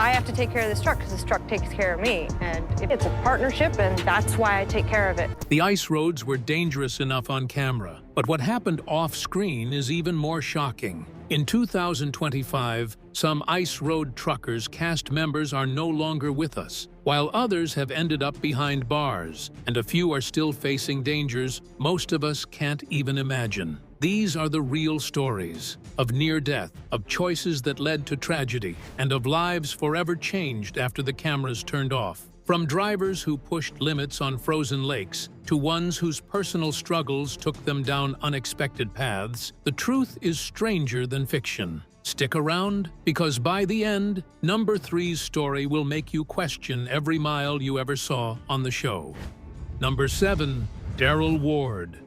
I have to take care of this truck because this truck takes care of me. And it's a partnership, and that's why I take care of it. The ice roads were dangerous enough on camera, but what happened off-screen is even more shocking. In 2025, some ice road truckers' cast members are no longer with us, while others have ended up behind bars, and a few are still facing dangers most of us can't even imagine. These are the real stories of near death, of choices that led to tragedy, and of lives forever changed after the cameras turned off. From drivers who pushed limits on frozen lakes to ones whose personal struggles took them down unexpected paths, the truth is stranger than fiction. Stick around, because by the end, number 3's story will make you question every mile you ever saw on the show. Number 7, Daryl Ward.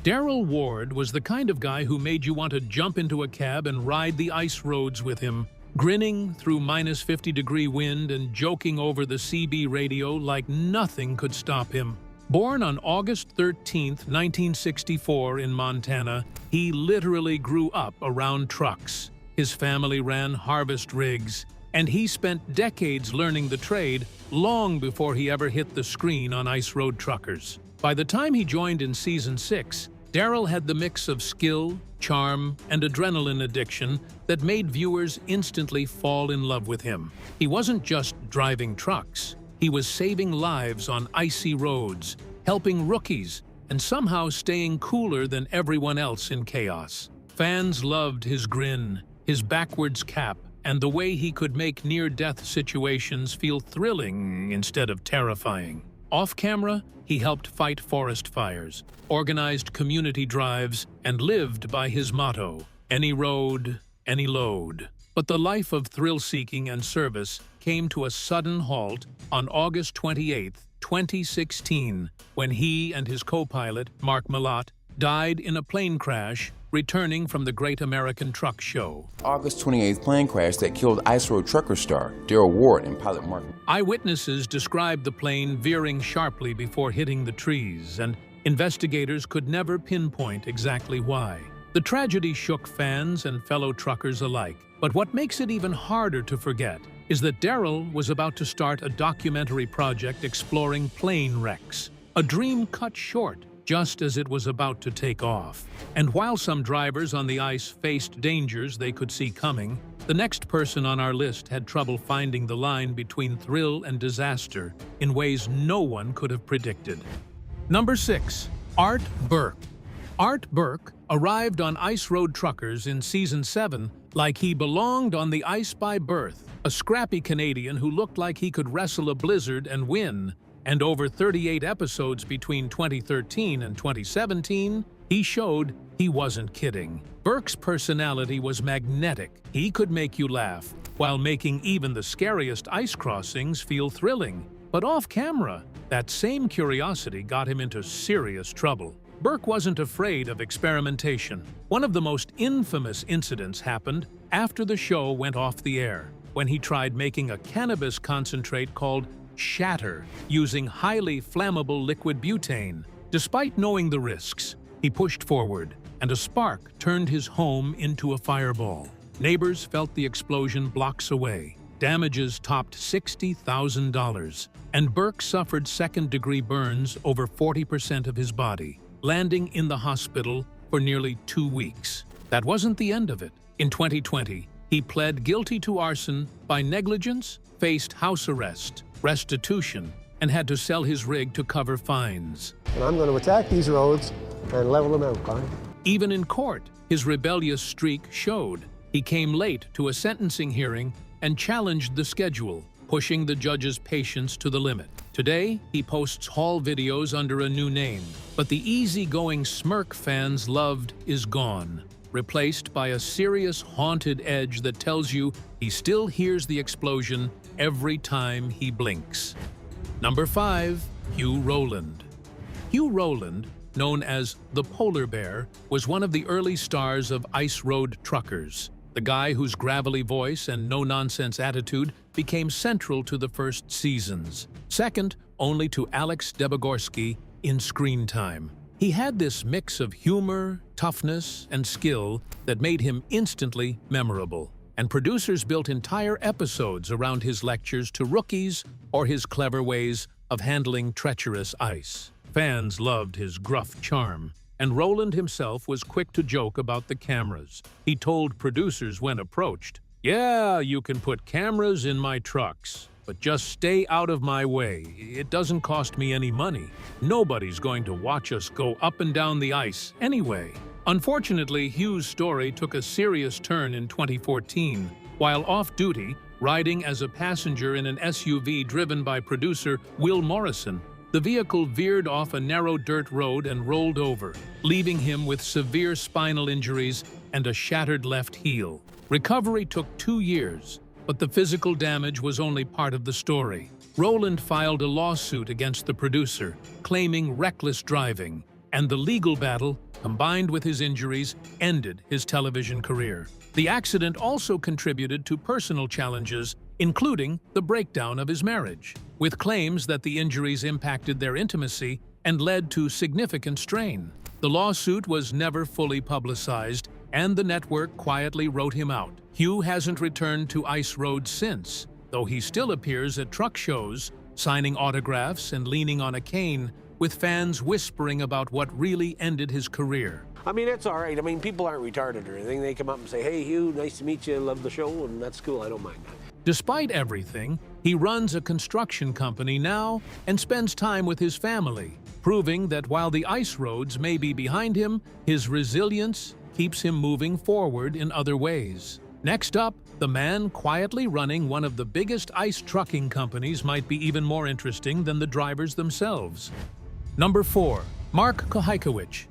Daryl Ward was the kind of guy who made you want to jump into a cab and ride the ice roads with him, grinning through minus 50-degree wind and joking over the CB radio like nothing could stop him. Born on August 13, 1964 in Montana, he literally grew up around trucks. His family ran harvest rigs, and he spent decades learning the trade long before he ever hit the screen on ice road truckers. By the time he joined in Season 6, Daryl had the mix of skill, charm, and adrenaline addiction that made viewers instantly fall in love with him. He wasn't just driving trucks. He was saving lives on icy roads, helping rookies, and somehow staying cooler than everyone else in chaos. Fans loved his grin, his backwards cap, and the way he could make near-death situations feel thrilling instead of terrifying. Off-camera, he helped fight forest fires, organized community drives, and lived by his motto, "Any road, any load." But the life of thrill-seeking and service came to a sudden halt on August 28, 2016, when he and his co-pilot, Mark Malott, died in a plane crash returning from the Great American Truck Show. August 28th plane crash that killed ice road trucker star Daryl Ward and pilot Mark. Eyewitnesses described the plane veering sharply before hitting the trees, and investigators could never pinpoint exactly why. The tragedy shook fans and fellow truckers alike, but what makes it even harder to forget is that Daryl was about to start a documentary project exploring plane wrecks, a dream cut short just as it was about to take off. And while some drivers on the ice faced dangers they could see coming, the next person on our list had trouble finding the line between thrill and disaster in ways no one could have predicted. Number 6, Art Burke. Art Burke arrived on Ice Road Truckers in Season 7 like he belonged on the ice by birth, a scrappy Canadian who looked like he could wrestle a blizzard and win. And over 38 episodes between 2013 and 2017, he showed he wasn't kidding. Burke's personality was magnetic. He could make you laugh, while making even the scariest ice crossings feel thrilling. But off camera, that same curiosity got him into serious trouble. Burke wasn't afraid of experimentation. One of the most infamous incidents happened after the show went off the air, when he tried making a cannabis concentrate called Shatter, using highly flammable liquid butane. Despite knowing the risks, he pushed forward, and a spark turned his home into a fireball. Neighbors felt the explosion blocks away. Damages topped $60,000, and Burke suffered second-degree burns over 40% of his body, landing in the hospital for nearly 2 weeks. That wasn't the end of it. In 2020, he pled guilty to arson by negligence, faced house arrest, restitution, and had to sell his rig to cover fines. And I'm going to attack these roads and level them out, Connie. Even in court, his rebellious streak showed. He came late to a sentencing hearing and challenged the schedule, pushing the judge's patience to the limit. Today, he posts haul videos under a new name, but the easygoing smirk fans loved is gone, replaced by a serious, haunted edge that tells you he still hears the explosion every time he blinks. Number 5, Hugh Rowland. Hugh Rowland, known as the Polar Bear, was one of the early stars of Ice Road Truckers, the guy whose gravelly voice and no-nonsense attitude became central to the first seasons, second only to Alex Debogorski in screen time. He had this mix of humor, toughness, and skill that made him instantly memorable. and producers built entire episodes around his lectures to rookies or his clever ways of handling treacherous ice. Fans loved his gruff charm, and Rowland himself was quick to joke about the cameras. He told producers when approached, "Yeah, you can put cameras in my trucks, but just stay out of my way. It doesn't cost me any money. Nobody's going to watch us go up and down the ice anyway." Unfortunately, Hugh's story took a serious turn in 2014. While off-duty, riding as a passenger in an SUV driven by producer Will Morrison, the vehicle veered off a narrow dirt road and rolled over, leaving him with severe spinal injuries and a shattered left heel. Recovery took 2 years, but the physical damage was only part of the story. Rowland filed a lawsuit against the producer, claiming reckless driving, and the legal battle, combined with his injuries, ended his television career. The accident also contributed to personal challenges, including the breakdown of his marriage, with claims that the injuries impacted their intimacy and led to significant strain. The lawsuit was never fully publicized, and the network quietly wrote him out. Hugh hasn't returned to ice roads since, though he still appears at truck shows, signing autographs and leaning on a cane, with fans whispering about what really ended his career. I mean, it's all right. I mean, people aren't retarded or anything. They come up and say, "Hey, Hugh, nice to meet you. Love the show," and that's cool. I don't mind that. Despite everything, he runs a construction company now and spends time with his family, proving that while the ice roads may be behind him, his resilience keeps him moving forward in other ways. Next up, the man quietly running one of the biggest ice trucking companies might be even more interesting than the drivers themselves. Number 4. Mark Kohaykewych.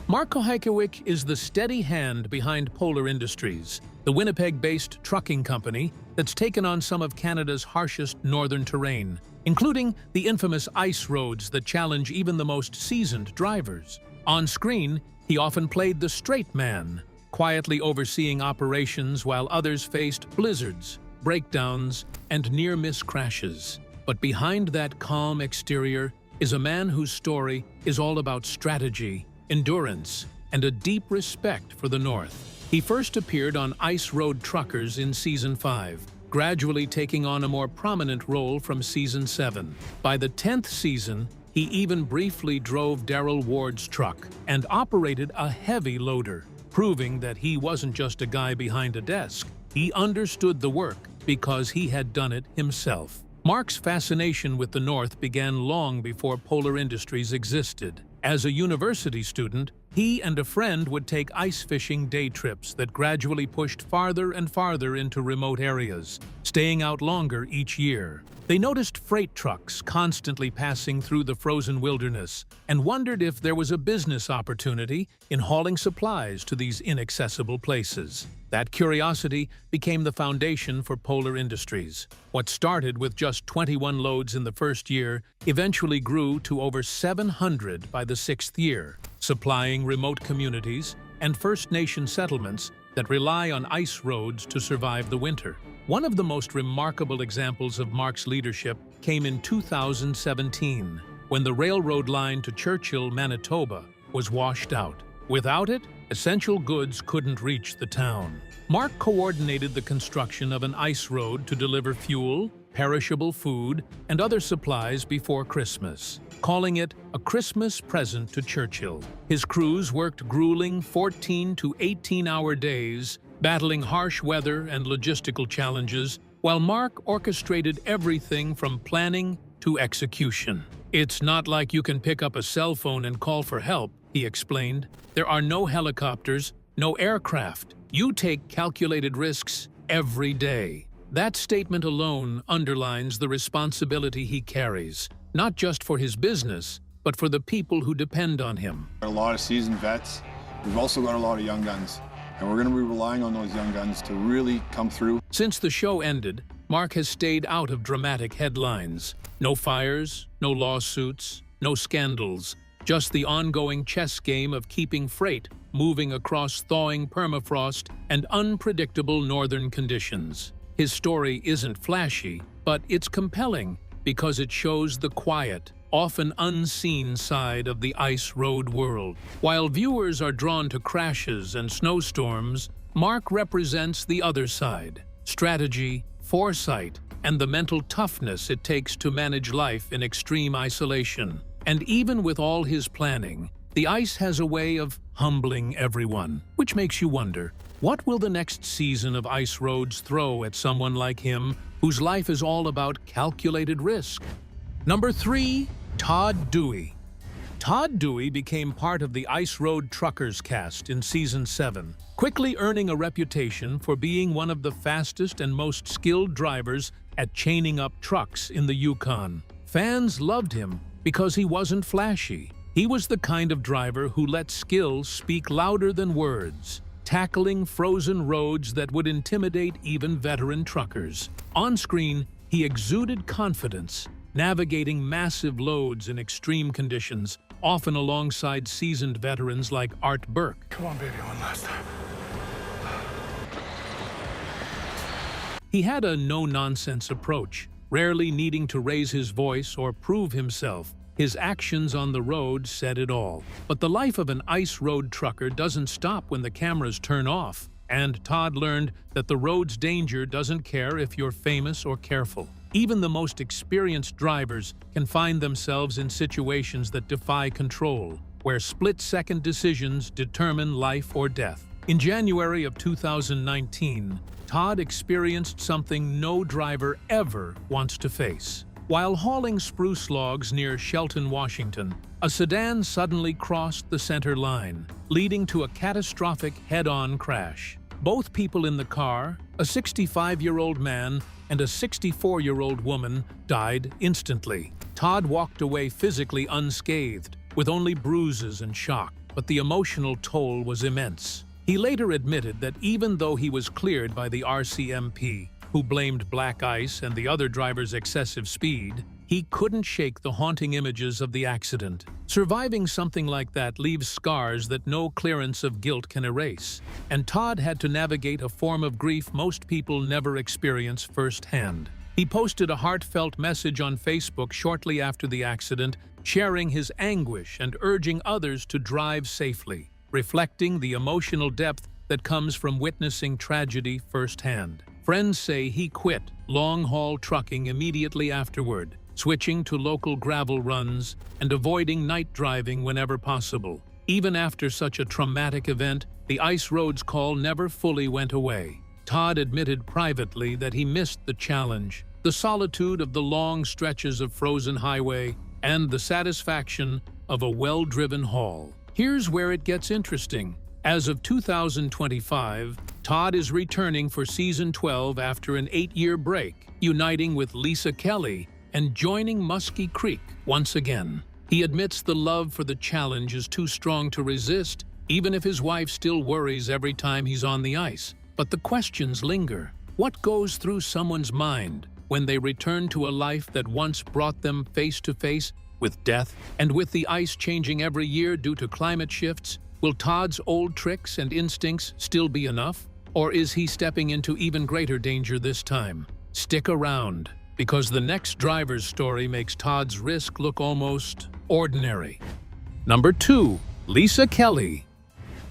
Mark Kohaykewych is the steady hand behind Polar Industries, the Winnipeg-based trucking company that's taken on some of Canada's harshest northern terrain, including the infamous ice roads that challenge even the most seasoned drivers. On screen, he often played the straight man, quietly overseeing operations while others faced blizzards, breakdowns, and near-miss crashes. But behind that calm exterior is a man whose story is all about strategy, endurance, and a deep respect for the North. He first appeared on Ice Road Truckers in Season 5, gradually taking on a more prominent role from Season 7. By the 10th season, he even briefly drove Daryl Ward's truck and operated a heavy loader, proving that he wasn't just a guy behind a desk. He understood the work because he had done it himself. Mark's fascination with the North began long before Polar Industries existed. As a university student, he and a friend would take ice fishing day trips that gradually pushed farther and farther into remote areas, staying out longer each year. They noticed freight trucks constantly passing through the frozen wilderness and wondered if there was a business opportunity in hauling supplies to these inaccessible places. That curiosity became the foundation for Polar Industries. What started with just 21 loads in the first year eventually grew to over 700 by the 6th year, supplying remote communities and First Nation settlements that rely on ice roads to survive the winter. One of the most remarkable examples of Mark's leadership came in 2017, when the railroad line to Churchill, Manitoba, was washed out. Without it, essential goods couldn't reach the town. Mark coordinated the construction of an ice road to deliver fuel, perishable food, and other supplies before Christmas, calling it a Christmas present to Churchill. His crews worked grueling 14 to 18-hour days, battling harsh weather and logistical challenges, while Mark orchestrated everything from planning to execution. "It's not like you can pick up a cell phone and call for help," he explained. "There are no helicopters, no aircraft. You take calculated risks every day." That statement alone underlines the responsibility he carries, not just for his business, but for the people who depend on him. A lot of seasoned vets. We've also got a lot of young guns, and we're going to be relying on those young guns to really come through. Since the show ended, Mark has stayed out of dramatic headlines. No fires, no lawsuits, no scandals, just the ongoing chess game of keeping freight moving across thawing permafrost and unpredictable northern conditions. His story isn't flashy, but it's compelling because it shows the quiet, often unseen side of the ice road world. While viewers are drawn to crashes and snowstorms, Mark represents the other side: strategy, foresight, and the mental toughness it takes to manage life in extreme isolation. And even with all his planning, the ice has a way of humbling everyone, which makes you wonder, what will the next season of Ice Roads throw at someone like him, whose life is all about calculated risk? Number 3, Todd Dewey. Todd Dewey became part of the Ice Road Truckers cast in Season 7, quickly earning a reputation for being one of the fastest and most skilled drivers at chaining up trucks in the Yukon. Fans loved him because he wasn't flashy. He was the kind of driver who let skill speak louder than words, tackling frozen roads that would intimidate even veteran truckers. On screen, he exuded confidence, navigating massive loads in extreme conditions, often alongside seasoned veterans like Burke. Come on, baby, one last time. He had a no-nonsense approach, rarely needing to raise his voice or prove himself. His actions on the road said it all. But the life of an ice road trucker doesn't stop when the cameras turn off, and Todd learned that the road's danger doesn't care if you're famous or careful. Even the most experienced drivers can find themselves in situations that defy control, where split-second decisions determine life or death. In January of 2019, Todd experienced something no driver ever wants to face. While hauling spruce logs near Shelton, Washington, a sedan suddenly crossed the center line, leading to a catastrophic head-on crash. Both people in the car, a 65-year-old man and a 64-year-old woman, died instantly. Todd walked away physically unscathed, with only bruises and shock, but the emotional toll was immense. He later admitted that even though he was cleared by the RCMP, who blamed black ice and the other driver's excessive speed, he couldn't shake the haunting images of the accident. Surviving something like that leaves scars that no clearance of guilt can erase, and Todd had to navigate a form of grief most people never experience firsthand. He posted a heartfelt message on Facebook shortly after the accident, sharing his anguish and urging others to drive safely, reflecting the emotional depth that comes from witnessing tragedy firsthand. Friends say he quit long-haul trucking immediately afterward, switching to local gravel runs and avoiding night driving whenever possible. Even after such a traumatic event, the Ice Roads call never fully went away. Todd admitted privately that he missed the challenge, the solitude of the long stretches of frozen highway, and the satisfaction of a well-driven haul. Here's where it gets interesting. As of 2025, Todd is returning for Season 12 after an 8-year break, uniting with Lisa Kelly and joining Muskie Creek once again. He admits the love for the challenge is too strong to resist, even if his wife still worries every time he's on the ice. But the questions linger. What goes through someone's mind when they return to a life that once brought them face to face with death? And with the ice changing every year due to climate shifts, will Todd's old tricks and instincts still be enough? Or is he stepping into even greater danger this time? Stick around, because the next driver's story makes Todd's risk look almost ordinary. Number 2, Lisa Kelly.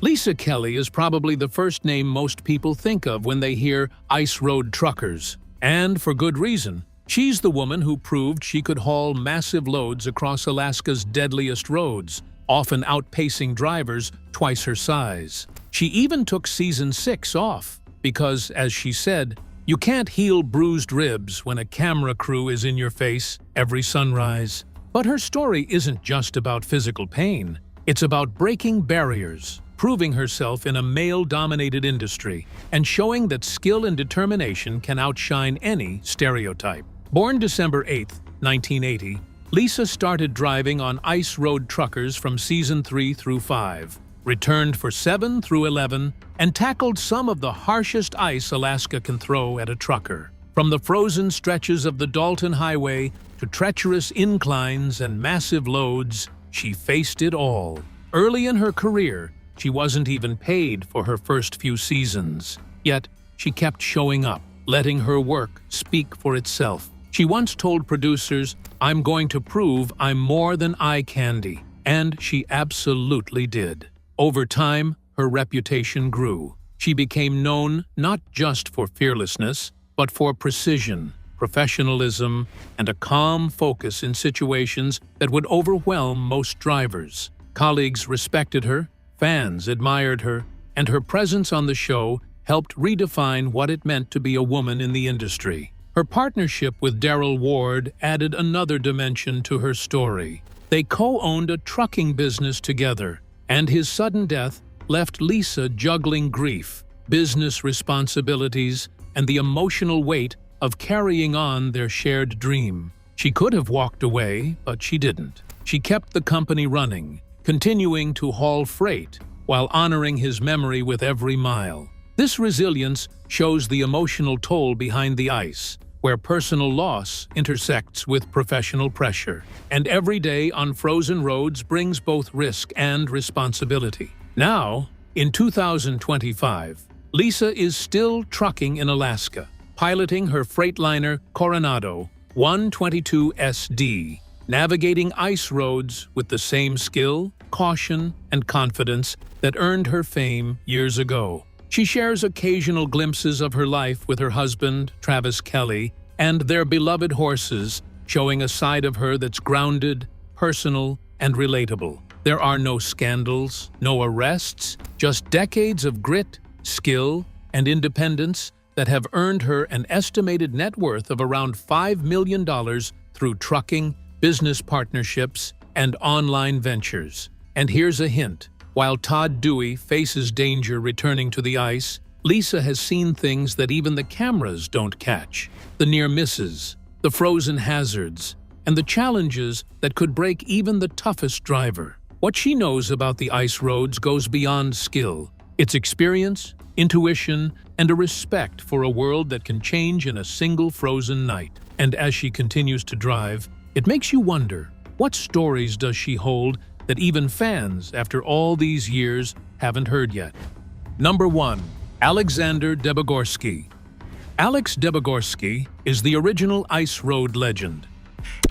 Lisa Kelly is probably the first name most people think of when they hear Ice Road Truckers. And for good reason. She's the woman who proved she could haul massive loads across Alaska's deadliest roads, often outpacing drivers twice her size. She even took Season 6 off because, as she said, you can't heal bruised ribs when a camera crew is in your face every sunrise. But her story isn't just about physical pain. It's about breaking barriers, proving herself in a male-dominated industry, and showing that skill and determination can outshine any stereotype. Born December 8, 1980, Lisa started driving on Ice Road Truckers from Season 3 through 5, returned for 7 through 11, and tackled some of the harshest ice Alaska can throw at a trucker. From the frozen stretches of the Dalton Highway to treacherous inclines and massive loads, she faced it all. Early in her career, she wasn't even paid for her first few seasons. Yet, she kept showing up, letting her work speak for itself. She once told producers, "I'm going to prove I'm more than eye candy." And she absolutely did. Over time, her reputation grew. she became known not just for fearlessness, but for precision, professionalism, and a calm focus in situations that would overwhelm most drivers. Colleagues respected her, fans admired her, and her presence on the show helped redefine what it meant to be a woman in the industry. Her partnership with Daryl Ward added another dimension to her story. They co-owned a trucking business together, and his sudden death left Lisa juggling grief, business responsibilities, and the emotional weight of carrying on their shared dream. She could have walked away, but she didn't. She kept the company running, continuing to haul freight while honoring his memory with every mile. This resilience shows the emotional toll behind the ice, where personal loss intersects with professional pressure. And every day on frozen roads brings both risk and responsibility. Now, in 2025, Lisa is still trucking in Alaska, piloting her Freightliner Coronado 122 SD, navigating ice roads with the same skill, caution, and confidence that earned her fame years ago. She shares occasional glimpses of her life with her husband, Travis Kelly, and their beloved horses, showing a side of her that's grounded, personal, and relatable. There are no scandals, no arrests, just decades of grit, skill, and independence that have earned her an estimated net worth of around $5 million through trucking, business partnerships, and online ventures. And here's a hint. While Todd Dewey faces danger returning to the ice, Lisa has seen things that even the cameras don't catch. The near misses, the frozen hazards, and the challenges that could break even the toughest driver. What she knows about the ice roads goes beyond skill. It's experience, intuition, and a respect for a world that can change in a single frozen night. And as she continues to drive, it makes you wonder, what stories does she hold that even fans, after all these years, haven't heard yet? Number 1. Alexander Debogorski. Alex Debogorski is the original ice road legend.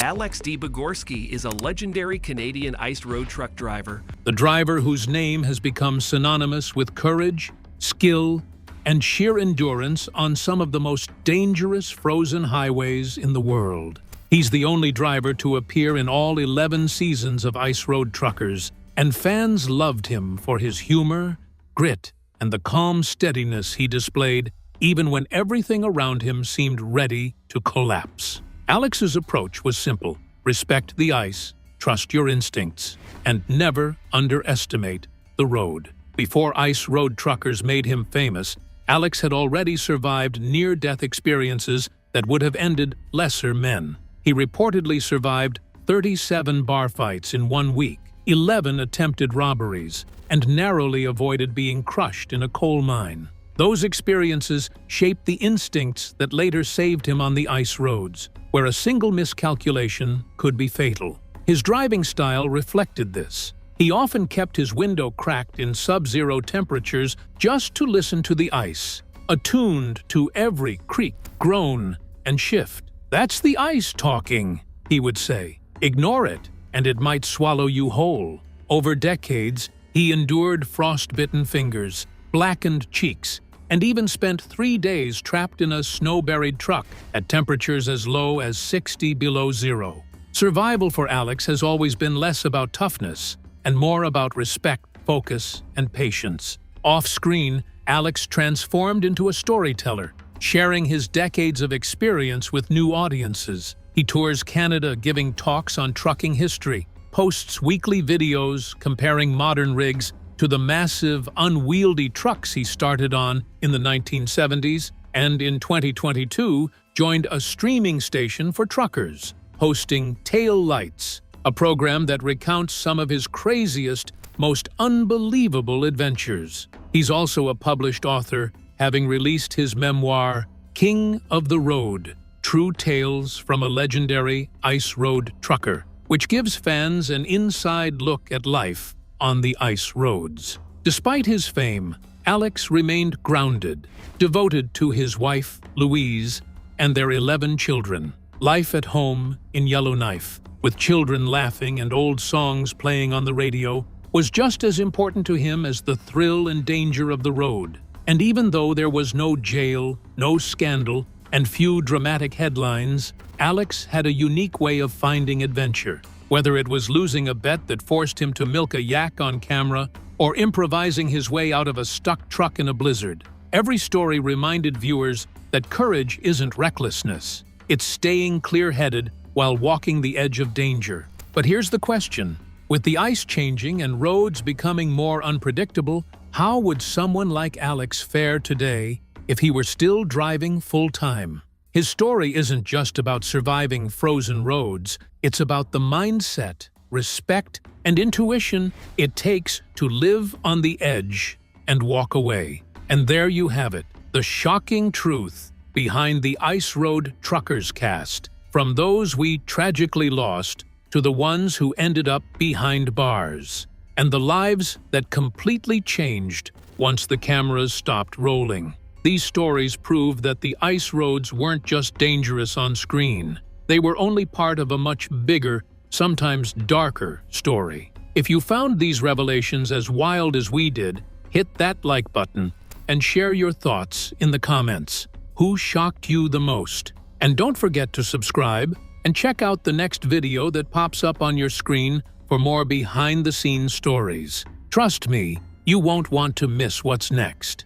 Alex Debogorski is a legendary Canadian ice road truck driver. The driver whose name has become synonymous with courage, skill, and sheer endurance on some of the most dangerous frozen highways in the world. He's the only driver to appear in all 11 seasons of Ice Road Truckers, and fans loved him for his humor, grit, and the calm steadiness he displayed even when everything around him seemed ready to collapse. Alex's approach was simple: respect the ice, trust your instincts, and never underestimate the road. Before Ice Road Truckers made him famous, Alex had already survived near-death experiences that would have ended lesser men. He reportedly survived 37 bar fights in 1 week, 11 attempted robberies, and narrowly avoided being crushed in a coal mine. Those experiences shaped the instincts that later saved him on the ice roads, where a single miscalculation could be fatal. His driving style reflected this. He often kept his window cracked in sub-zero temperatures just to listen to the ice, attuned to every creak, groan, and shift. "That's the ice talking," he would say. "Ignore it, and it might swallow you whole." Over decades, he endured frostbitten fingers, blackened cheeks, and even spent 3 days trapped in a snow-buried truck at temperatures as low as 60 below zero. Survival for Alex has always been less about toughness and more about respect, focus, and patience. Off-screen, Alex transformed into a storyteller, sharing his decades of experience with new audiences. He tours Canada giving talks on trucking history, posts weekly videos comparing modern rigs to the massive, unwieldy trucks he started on in the 1970s, and in 2022 joined a streaming station for truckers, hosting Tail Lights, a program that recounts some of his craziest, most unbelievable adventures. He's also a published author, having released his memoir, King of the Road: True Tales from a Legendary Ice Road Trucker, which gives fans an inside look at life on the ice roads. Despite his fame, Alex remained grounded, devoted to his wife, Louise, and their 11 children. Life at home in Yellowknife, with children laughing and old songs playing on the radio, was just as important to him as the thrill and danger of the road. And even though there was no jail, no scandal, and few dramatic headlines, Alex had a unique way of finding adventure. Whether it was losing a bet that forced him to milk a yak on camera, or improvising his way out of a stuck truck in a blizzard, every story reminded viewers that courage isn't recklessness. It's staying clear-headed while walking the edge of danger. But here's the question. With the ice changing and roads becoming more unpredictable, how would someone like Alex fare today if he were still driving full-time? His story isn't just about surviving frozen roads, it's about the mindset, respect, and intuition it takes to live on the edge and walk away. And there you have it, the shocking truth behind the Ice Road Truckers cast, from those we tragically lost to the ones who ended up behind bars, and the lives that completely changed once the cameras stopped rolling. These stories prove that the ice roads weren't just dangerous on screen. They were only part of a much bigger, sometimes darker story. If you found these revelations as wild as we did, hit that like button and share your thoughts in the comments. Who shocked you the most? And don't forget to subscribe and check out the next video that pops up on your screen for more behind-the-scenes stories. Trust me, you won't want to miss what's next.